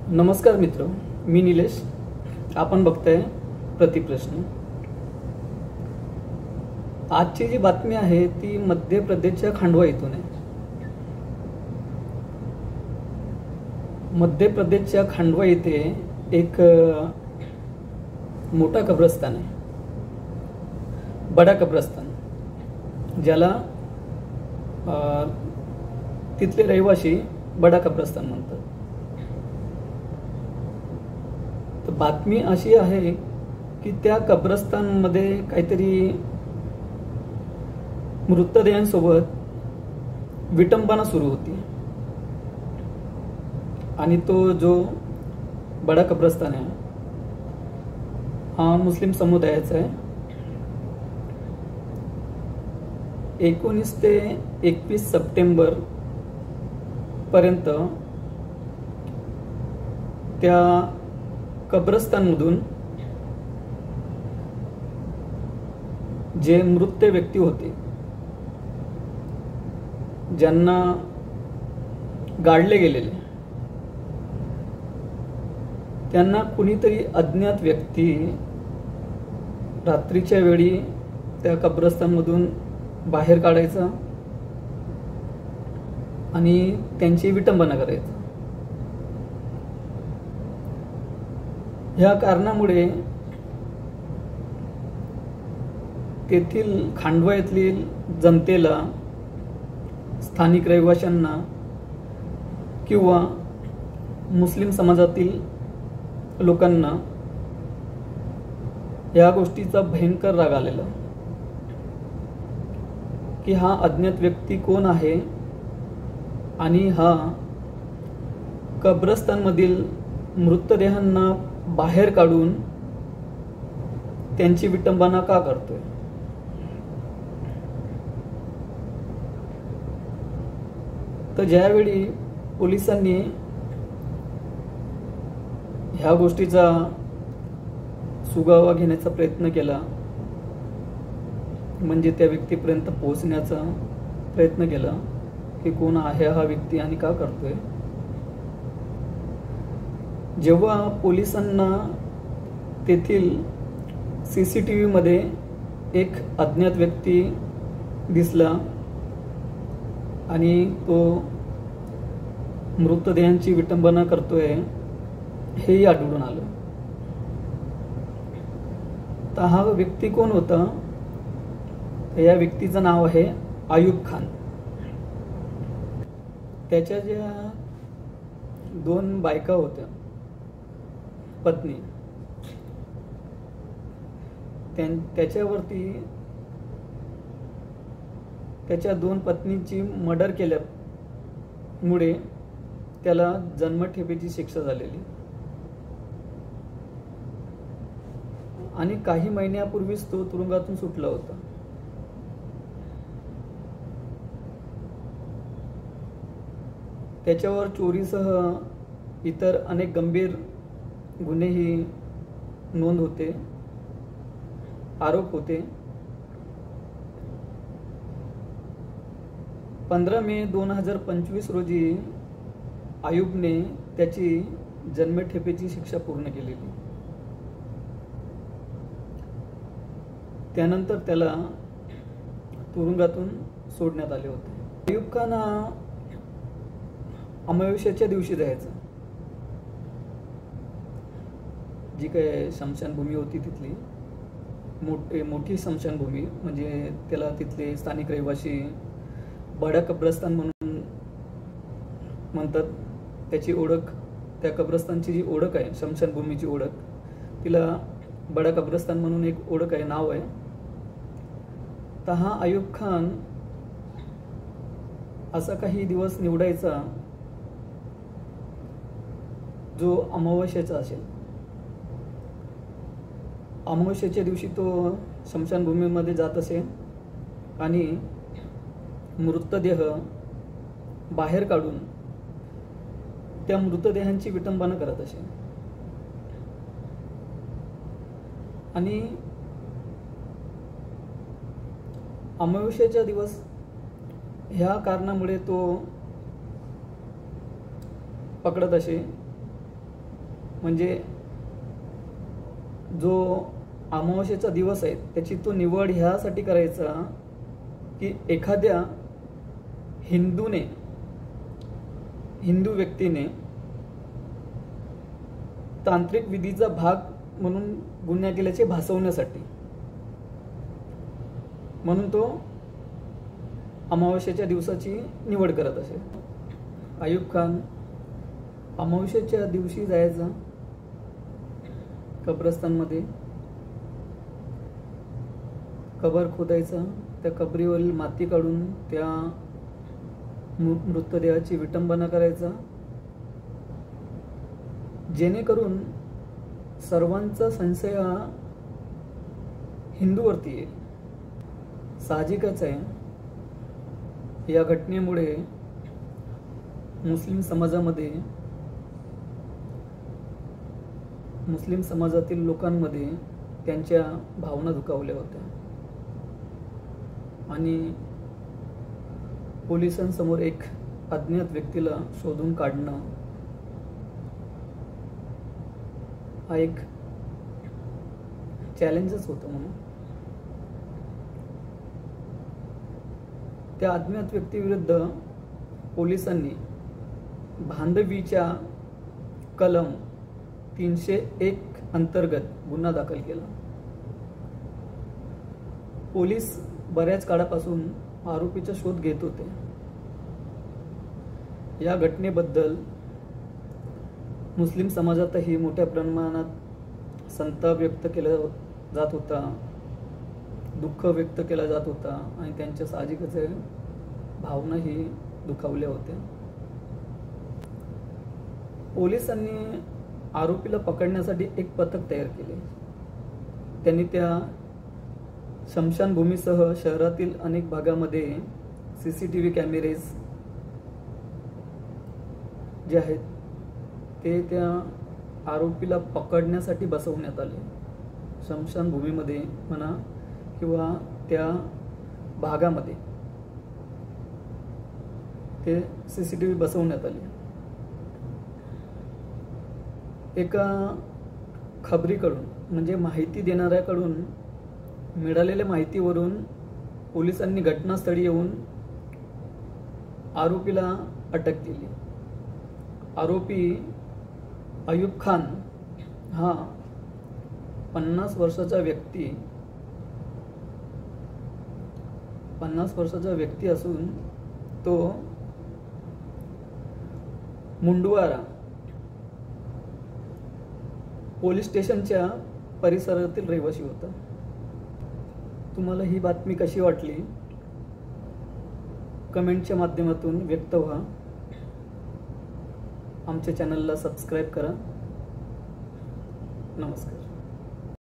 नमस्कार मित्र, मी निलेश. आपण बघताय प्रतिप्रश्न. आजची जी बातमी आहे ती मध्य प्रदेशच्या खांडवा येथून आहे. मध्य प्रदेशच्या खांडवा येथे एक मोठा कब्रस्तान आहे, बडा कब्रस्तान, ज्याला तिथले रहिवासी बडा कब्रस्तान म्हणतात. तर बातमी अशी आहे की त्या कब्रस्तानमध्ये काहीतरी मृतदेहांसोबत विटंबना सुरू होती. आणि तो जो बडा कब्रस्तान आहे हा मुस्लिम समुदायाचा आहे. 19 ते 21 सप्टेंबर पर्यंत त्या कब्रस्तानमधून जे मृत व्यक्ती होते, ज्यांना गाडले गेलेले, त्यांना कुणीतरी अज्ञात व्यक्ती रात्रीच्या वेळी त्या कब्रस्तानमधून बाहेर काढायचा आणि त्यांची विटंबना करायची. ह्या कारणामुळे तेथील खांडवा येथील जनतेला, स्थानिक रहिवाशांना किंवा मुस्लिम समाजातील लोकांना या गोष्टीचा भयंकर राग आलेला की हा अज्ञात व्यक्ती कोण आहे आणि हा कब्रस्तानमधील मृतदेहांना बाहेर काढून त्यांची विटंबना का करतोय. तर ज्यावेळी पोलिसांनी ह्या गोष्टीचा सुगावा घेण्याचा प्रयत्न केला, म्हणजे त्या व्यक्तीपर्यंत पोहोचण्याचा प्रयत्न केला की कोण आहे हा व्यक्ती आणि का करतोय. जेव्हा पोलिसांना तेथील CCTV मध्ये एक अज्ञात व्यक्ती दिसला आणि तो मृतदेहांची विटंबना करतोय हेही आढळून आलं. तर हा व्यक्ती कोण होता. या व्यक्तीचं नाव आहे आयुब खान. त्याच्या ज्या 2 बायका होत्या, पत्नी, त्याच्यावरती त्याच्या 2 पत्नीची मर्डर केल्यामुळे त्याला जन्मठेपेची शिक्षा झालेली आणि काही महिन्यापूर्वीच तो तुरुंगातून सुटला होता. त्याच्यावर चोरीसह इतर अनेक गंभीर गुन्हेही नोंद होते, आरोप होते. 15 मे 2025 रोजी आयुबने त्याची जन्मठेपेची शिक्षा पूर्ण केलेली. त्यानंतर त्याला तुरुंगातून सोडण्यात आले होते. आयुब खान हा अमावस्येच्या दिवशी जायचा. जी काय स्मशानभूमी होती तिथली मोठी स्मशानभूमी, म्हणजे त्याला तिथले स्थानिक रहिवासी बडा कब्रस्तान म्हणून म्हणतात. त्याची ओळख, त्या कब्रस्तानची जी ओळख आहे, स्मशानभूमीची ओळख, तिला बडा कब्रस्तान म्हणून एक ओळख आहे, नाव आहे. तर हा आयुब खान असा काही दिवस निवडायचा जो अमावस्येचा असेल. अमावस्येच्या दिवशी तो स्मशानभूमीमध्ये जात असे आणि मृतदेह बाहेर काढून त्या मृतदेहांची विटंबना करत असे. आणि अमावस्येच्या दिवस ह्या कारणामुळे तो पकडत असे म्हणजे जो अमावस्येचा दिवस आहे त्याची तो निवड ह्यासाठी करायचा की एखाद्या हिंदू व्यक्तीने तांत्रिक विधीचा भाग म्हणून गुन्हा केल्याचे भासवण्यासाठी, म्हणून तो अमावस्येच्या दिवसाची निवड करत असे. अयूब खान अमावस्येच्या दिवशी जायचा कब्रस्तानमध्ये, कबर खोदायचा, त्या कबरीवरील माती काढून त्या मृतदेहाची विटंबना करायचा, जेणेकरून सर्वांचा संशय हा हिंदूवरती येईल. साहजिकच आहे, या घटनेमुळे मुस्लिम समाजातील लोकांमध्ये त्यांच्या भावना दुखावल्या होत्या आणि पोलिसांसमोर एक अज्ञात व्यक्तीला शोधून काढणं हा एक चॅलेंजच होतं. म्हणून त्या अज्ञात व्यक्तीविरुद्ध पोलिसांनी भांडवीच्या कलम 301 अंतर्गत गुन्हा दाखल केला. पोलीस बऱ्याच काळापासून आरोपीचा शोध घेत होते. या घटनेबद्दल मुस्लिम समाजातही मोठ्या प्रमाणात संताप व्यक्त केला जात होता, दुःख व्यक्त केला जात होता आणि त्यांच्या साहजिकच भावनाही दुखावल्या होत्या. पोलिसांनी आरोपीला पकडण्यासाठी एक पथक तयार केले. त्यांनी त्या स्मशानभूमीसह शहरातील अनेक भागामध्ये CCTV कॅमेरेज जे आहेत ते त्या आरोपीला पकडण्यासाठी बसवण्यात आले. स्मशानभूमीमध्ये म्हणा किंवा त्या भागामध्ये ते CCTV बसवण्यात आले. एका खबरीकडून म्हणजे माहिती देणाऱ्याकडून मिळालेल्या माहितीवरून पोलिसांनी घटनास्थळी येऊन आरोपीला अटक केली. आरोपी अयूब खान हा 50 वर्षाचा व्यक्ती असून तो मुंडवारा पोलीस स्टेशनच्या परिसरातील रहिवासी होता. तुम्हाला ही बातमी कशी वाटली कमेंटच्या माध्यमातून व्यक्त व्हा. आमच्या चॅनलला सबस्क्राईब करा. नमस्कार.